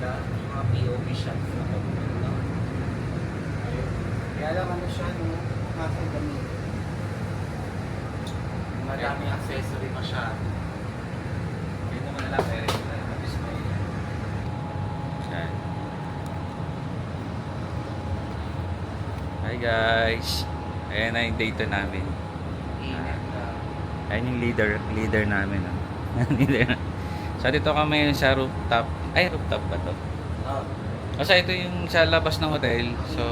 maganda. Yung mga POV shots na maganda. Ayun. Kaya lang ano siya, no? Kasi gamit. Madaming accessory masyado. Yun naman lang, pero yun na yung display. Yan. Hi guys. Ayan na yung data namin. Init na. Ayan yung leader namin. Oh. Leader. So dito kami ngayon sa rooftop. Ay, rooftop ba to? Oh. Kasi ito yung sa labas ng hotel. So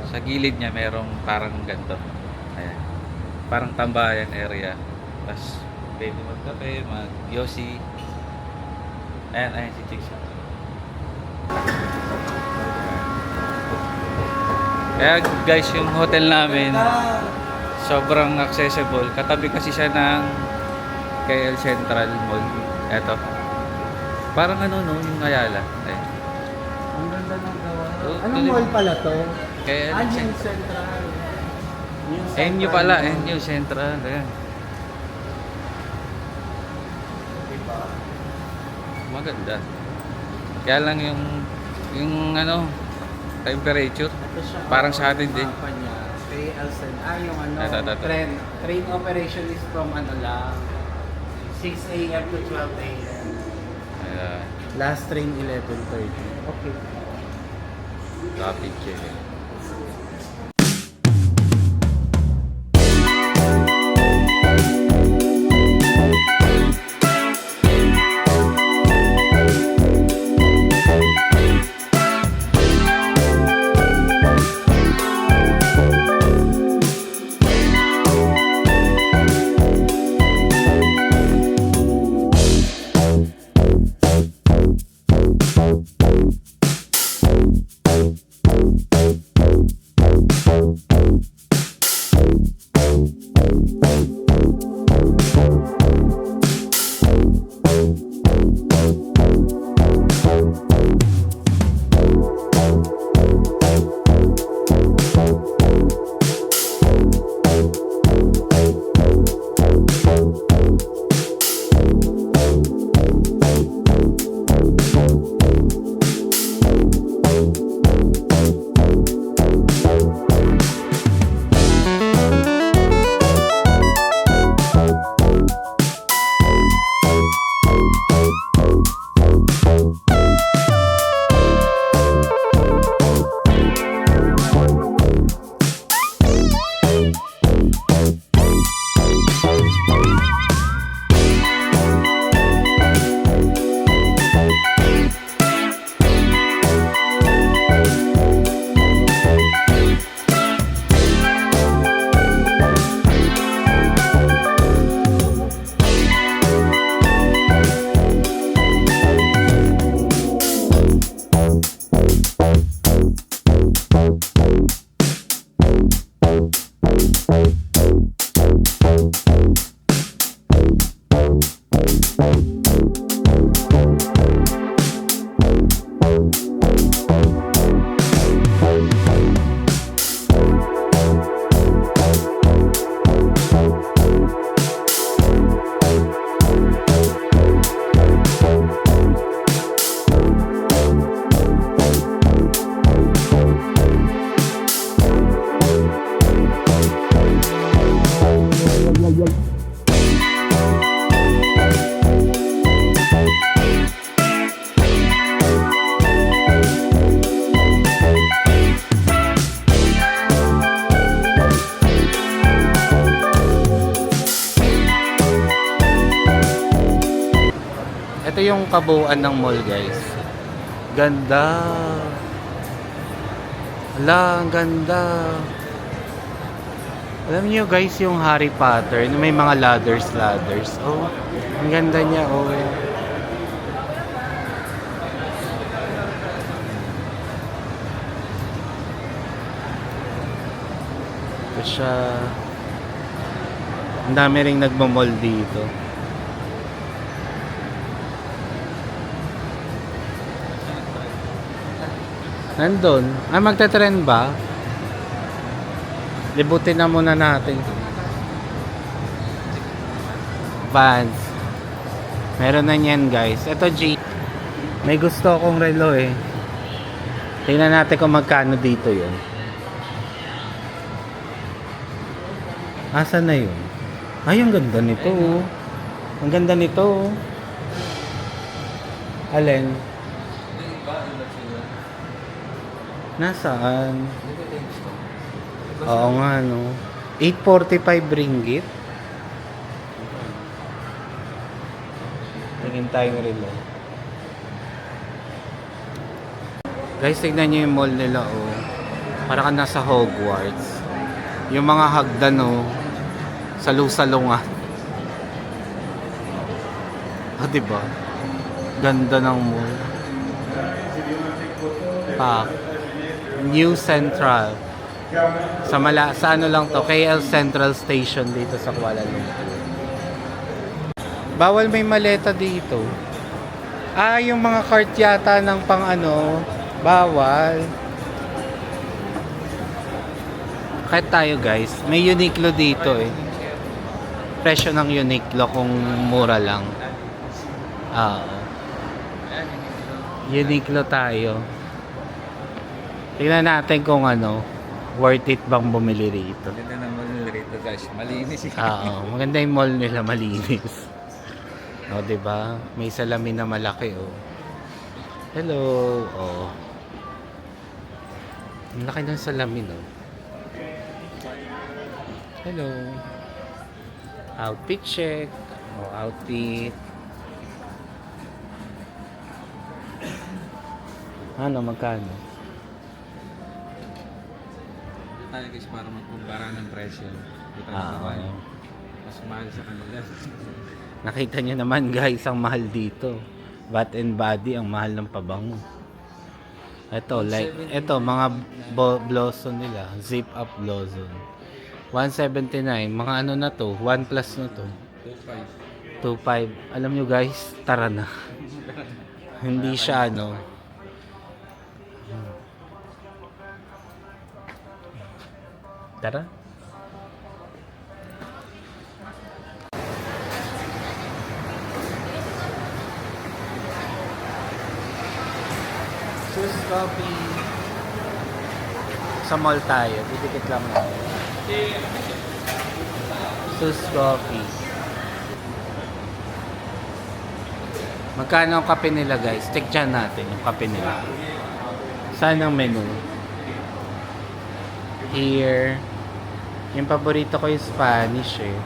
sa gilid niya merong parang ganito. Ayan. Parang tambayan area. Tapos pwede magkape, mag-yosi. Ayan si Chicks. Kaya guys, yung hotel namin sobrang accessible. Katabi kasi siya ng KL Central Mall. Eto. Parang ano no, yung Ayala. Ayan. Ang ganda ng gawa. Oh, Anong tuloy- mall pala to? KL Yung Central. Central. Yung NU pala, NU Central. Ayan. Diba? Maganda. Kaya lang yung ano, temperature. Ito siya. Parang sa atin din. Mapa niya. KL Central. Yung ano, Ito. train operation is from ano lang. 6 a.m. to 12 a.m. Ayan. Last train 11:30. Okay. Rapid check. Ito yung kabuuan ng mall, guys. Ganda. Ala, ang ganda. Alam niyo guys, yung Harry Potter, may mga ladders. Oh, ang ganda niya, oh. Ito siya. Ang dami ring nagmamall dito. Nandun. Ah, magte-trend ba? Libutin na muna natin. Vans. Meron na niyan, guys. Ito, G. May gusto akong relo eh. Tingnan natin kung magkano dito yun. Asan na yun? Ay, ang ganda nito oh. Ang ganda nito oh. Alin? Nasaan? Oo nga no. 845 ringgit. Tingin tayong relo. Guys, tignan nyo yung mall nila oh. Para ka nasa Hogwarts. Yung mga hagdan oh. Salu-salungan. Ah, diba? Ganda ng mall. Park. New Central. Sa ano lang to, KL Central Station dito sa Kuala Lumpur. Bawal may maleta dito. Ah, yung mga cart yata ng pang ano, bawal. Kahit tayo guys, may Uniqlo dito eh. Presyo ng Uniqlo kung mura lang. Ah. Uniqlo tayo. Tingnan natin kung ano, worth it bang bumili rito. Maganda ng mall rito guys. Malinis eh. Oo, maganda yung mall nila, malinis. O, diba? May salamin na malaki, oh. Hello, oh. Ang laki ng salamin, oh. Hello. Outfit check. Oh, outfit. Ano, magkano? Tayo guys para magkumpara ng presyo. Dito mas mahal sa kanila. Nakita nyo naman guys, ang mahal dito. Bath and Body, ang mahal ng pabango. Ito, ito, mga blossom nila. Zip up blossom. 179. Mga ano na to? 1 plus na to. 2.5. Alam nyo guys, tara na. Hindi siya ano. Tara. Sus coffee. Sa mall tayo. Didikit lang natin. Sus coffee. Magkano ang kape nila guys? Check dyan natin yung kape nila. Saan ang menu? Here. Yung paborito ko yung Spanish eh.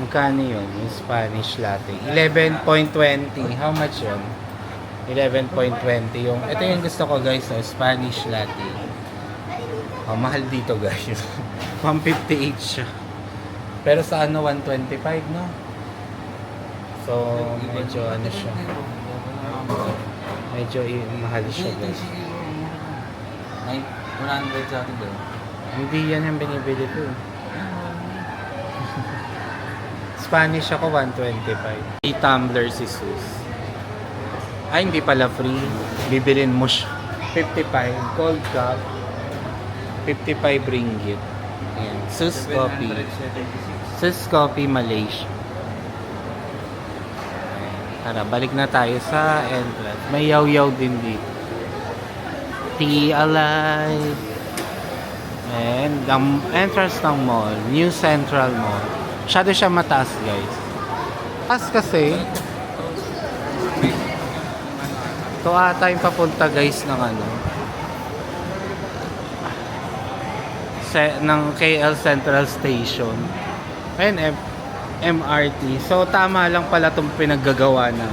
Magkano yun? Yung Spanish latte. 11.20. How much yun? 11.20 yung... Ito yung gusto ko guys, oh, Spanish latte. Oh, mahal dito guys. 158 siya. Pero sa ano, 125 no? So, medyo ano siya. Medyo mahal siya guys. 100 sa atin doon. Hindi yan ang binibili ko. Spanish ako, 125. 8 tumbler si Sus. Ay, hindi pala free. Bibilin mo siya. 55. Cold cup. 55 ringgit. Ayan. Sus Coffee. Sus Coffee Malaysia. Ayan. Tara, balik na tayo sa entrance. May yaw-yaw din dito. Tea Alive. And ang entrance ng mall, New Central Mall. Masyado siya mataas guys. Taas kasi. Ito ata yung papunta guys ng ano. Ng KL Central Station. Ayun, MRT. So tama lang pala itong pinaggagawa na